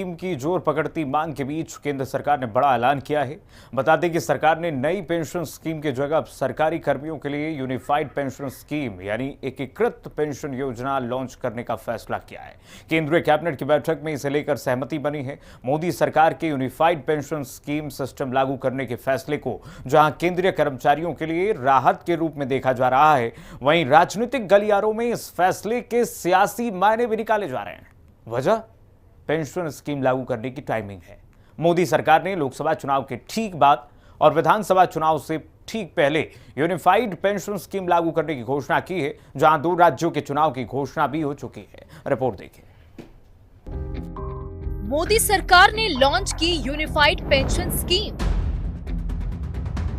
Scheme की जोर पकड़ती मांग के बीच केंद्र सरकार ने बड़ा ऐलान किया है। बता दें कि सरकार ने नई पेंशन स्कीम की जगह सरकारी कर्मियों के लिए यूनिफाइड पेंशन स्कीम यानी एकीकृत पेंशन योजना लॉन्च करने का फैसला किया है। केंद्रीय कैबिनेट की बैठक में इसे लेकर सहमति बनी है। मोदी सरकार के यूनिफाइड पेंशन स्कीम सिस्टम लागू करने के फैसले को जहां केंद्रीय कर्मचारियों के लिए राहत के रूप में देखा जा रहा है, वहीं राजनीतिक गलियारों में इस फैसले के सियासी मायने भी निकाले जा रहे हैं। वजह पेंशन स्कीम लागू करने की टाइमिंग है। मोदी सरकार ने लोकसभा चुनाव के ठीक बाद और विधानसभा चुनाव से ठीक पहले यूनिफाइड पेंशन स्कीम लागू करने की घोषणा की है, जहां 2 राज्यों के चुनाव की घोषणा भी हो चुकी है। रिपोर्ट देखिए। मोदी सरकार ने लॉन्च की यूनिफाइड पेंशन स्कीम।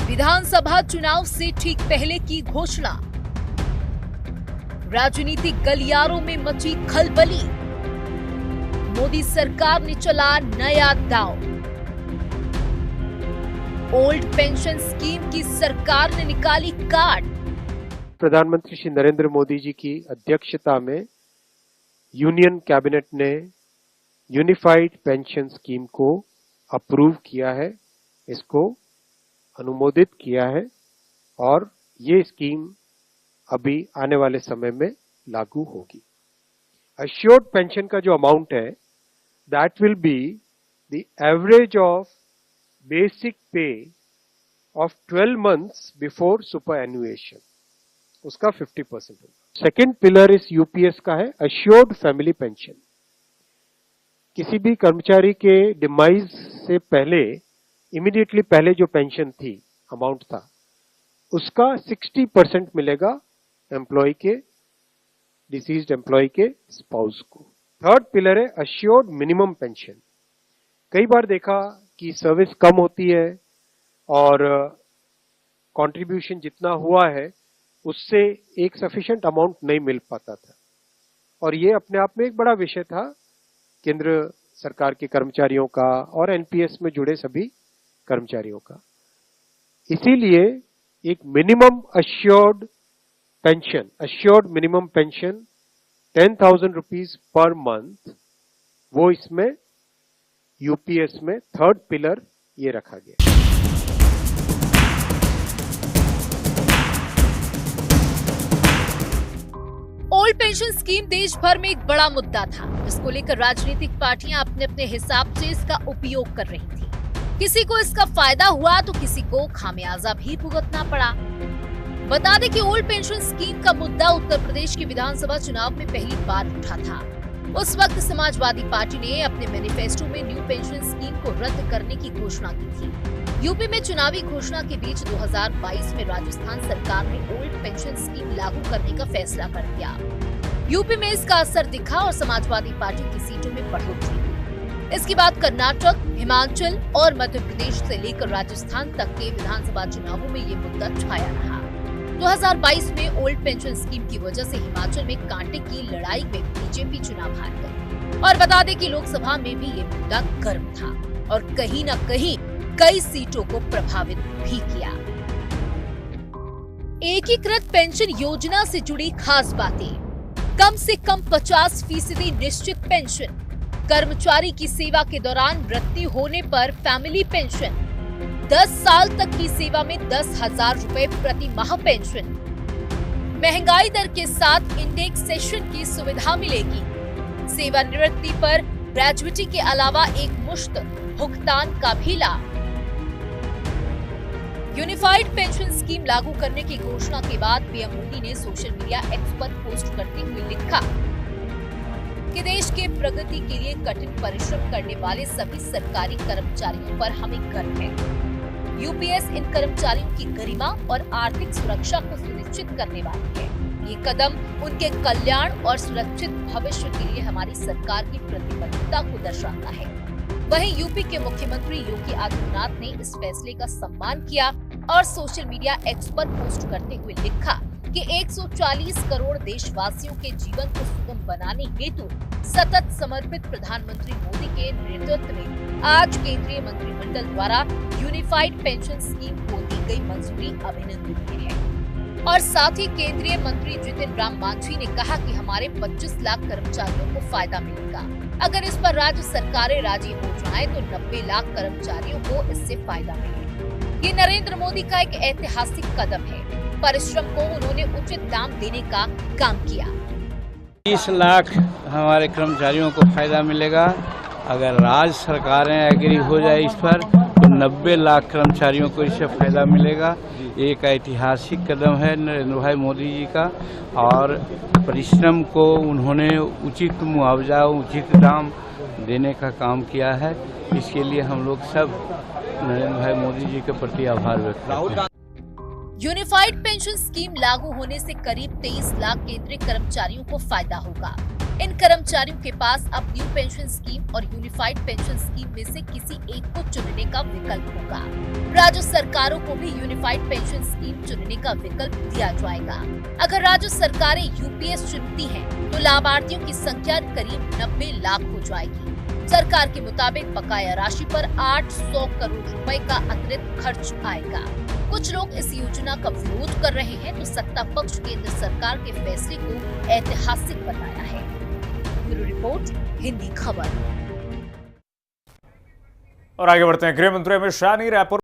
विधानसभा चुनाव से ठीक पहले की घोषणा। राजनीतिक गलियारों में मची खलबली। मोदी सरकार ने चला नया दांव। ओल्ड पेंशन स्कीम की सरकार ने निकाली काट। प्रधानमंत्री श्री नरेंद्र मोदी जी की अध्यक्षता में यूनियन कैबिनेट ने यूनिफाइड पेंशन स्कीम को अप्रूव किया है, इसको अनुमोदित किया है और ये स्कीम अभी आने वाले समय में लागू होगी। अश्योर्ड पेंशन का जो अमाउंट है that will be the average of basic pay of 12 months before superannuation, उसका 50% होगा। सेकेंड पिलर इस यूपीएस का है अश्योर्ड फैमिली पेंशन। किसी भी कर्मचारी के डिमाइज से पहले इमीडिएटली पहले जो पेंशन थी अमाउंट था उसका 60% मिलेगा एम्प्लॉय के डिसीज्ड एम्प्लॉय के स्पाउस को। थर्ड पिलर है अश्योर्ड मिनिमम पेंशन। कई बार देखा कि सर्विस कम होती है और कंट्रीब्यूशन जितना हुआ है उससे एक सफिशिएंट अमाउंट नहीं मिल पाता था और ये अपने आप में एक बड़ा विषय था केंद्र सरकार के कर्मचारियों का और एनपीएस में जुड़े सभी कर्मचारियों का। इसीलिए एक minimum assured pension, assured minimum pension 10,000 rupees per month, वो इसमें यूपीएस में थर्ड पिलर ये रखा गया। ओल्ड पेंशन स्कीम देश भर में एक बड़ा मुद्दा था, जिसको लेकर राजनीतिक पार्टियां अपने अपने हिसाब से इसका उपयोग कर रही थी। किसी को इसका फायदा हुआ तो किसी को खामियाजा भी भुगतना पड़ा। बता दें कि ओल्ड पेंशन स्कीम का मुद्दा उत्तर प्रदेश के विधानसभा चुनाव में पहली बार उठा था। उस वक्त समाजवादी पार्टी ने अपने मैनिफेस्टो में न्यू पेंशन स्कीम को रद्द करने की घोषणा की थी। यूपी में चुनावी घोषणा के बीच 2022 में राजस्थान सरकार ने ओल्ड पेंशन स्कीम लागू करने का फैसला कर दिया। यूपी में इसका असर दिखा और समाजवादी पार्टी की सीटों में बढ़ोतरी हुई। इसके बाद कर्नाटक, हिमाचल और मध्य प्रदेश से लेकर राजस्थान तक के विधानसभा चुनावों में ये मुद्दा छाया रहा। 2022 में ओल्ड पेंशन स्कीम की वजह से हिमाचल में कांटे की लड़ाई में बीजेपी चुनाव हार गई और बता दें कि लोकसभा में भी ये मुद्दा गर्म था और कहीं न कहीं कई सीटों को प्रभावित भी किया। एकीकृत पेंशन योजना से जुड़ी खास बातें। कम से कम 50% निश्चित पेंशन। कर्मचारी की सेवा के दौरान मृत्यु होने पर फैमिली पेंशन। 10 साल तक की सेवा में 10,000 रुपए प्रति माह पेंशन। महंगाई दर के साथ इंडेक्सेशन की सुविधा मिलेगी। सेवानिवृत्ति पर ग्रेजुइटी के अलावा एक मुश्त भुगतान का भी लाभ। यूनिफाइड पेंशन स्कीम लागू करने की घोषणा के बाद पीएम मोदी ने सोशल मीडिया एक्स पर पोस्ट करते हुए लिखा कि देश के प्रगति के लिए कठिन परिश्रम करने वाले सभी सरकारी कर्मचारियों पर हमें गर्व है। यूपीएस इन कर्मचारियों की गरिमा और आर्थिक सुरक्षा को सुनिश्चित करने वाली है। ये कदम उनके कल्याण और सुरक्षित भविष्य के लिए हमारी सरकार की प्रतिबद्धता को दर्शाता है। वहीं यूपी के मुख्यमंत्री योगी आदित्यनाथ ने इस फैसले का सम्मान किया और सोशल मीडिया एक्स पर पोस्ट करते हुए लिखा कि 140 करोड़ देशवासियों के जीवन को सुगम बनाने हेतु सतत समर्पित प्रधानमंत्री मोदी के नेतृत्व में आज केंद्रीय मंत्रिमंडल द्वारा यूनिफाइड पेंशन स्कीम को दी गई मंजूरी अभिनंदनीय है। और साथ ही केंद्रीय मंत्री जितिन राम मांझी ने कहा कि हमारे 25 लाख कर्मचारियों को फायदा मिलेगा। अगर इस पर राज्य सरकारें राजी हो जाएं तो 90 लाख कर्मचारियों को इससे फायदा मिले। ये नरेंद्र मोदी का एक ऐतिहासिक कदम है। परिश्रम को उन्होंने उचित दाम देने का काम किया। 30 लाख हमारे कर्मचारियों को फायदा मिलेगा। अगर राज्य सरकारें एग्री हो जाए इस पर तो 90 लाख कर्मचारियों को इससे फायदा मिलेगा। ये एक ऐतिहासिक कदम है नरेंद्र भाई मोदी जी का, और परिश्रम को उन्होंने उचित मुआवजा उचित दाम देने का काम किया है। इसके लिए हम लोग सब नरेंद्र भाई मोदी जी के प्रति आभार व्यक्त करते हैं। यूनिफाइड पेंशन स्कीम लागू होने से करीब 23 लाख केंद्रीय कर्मचारियों को फायदा होगा। इन कर्मचारियों के पास अब न्यू पेंशन स्कीम और यूनिफाइड पेंशन स्कीम में से किसी एक को चुनने का विकल्प होगा। राज्य सरकारों को भी यूनिफाइड पेंशन स्कीम चुनने का विकल्प दिया जाएगा। अगर राज्य सरकारें यूपीएस चुनती हैं, तो लाभार्थियों की संख्या करीब 90 लाख हो जाएगी। सरकार के मुताबिक बकाया राशि पर 800 करोड़ रुपए का अतिरिक्त खर्च आएगा। कुछ लोग इस योजना का विरोध कर रहे हैं, तो सत्ता पक्ष केंद्र सरकार के फैसले को ऐतिहासिक बताया है। ब्यूरो रिपोर्ट, हिंदी खबर। और आगे बढ़ते हैं। गृह मंत्री अमित शाह ने रायपुर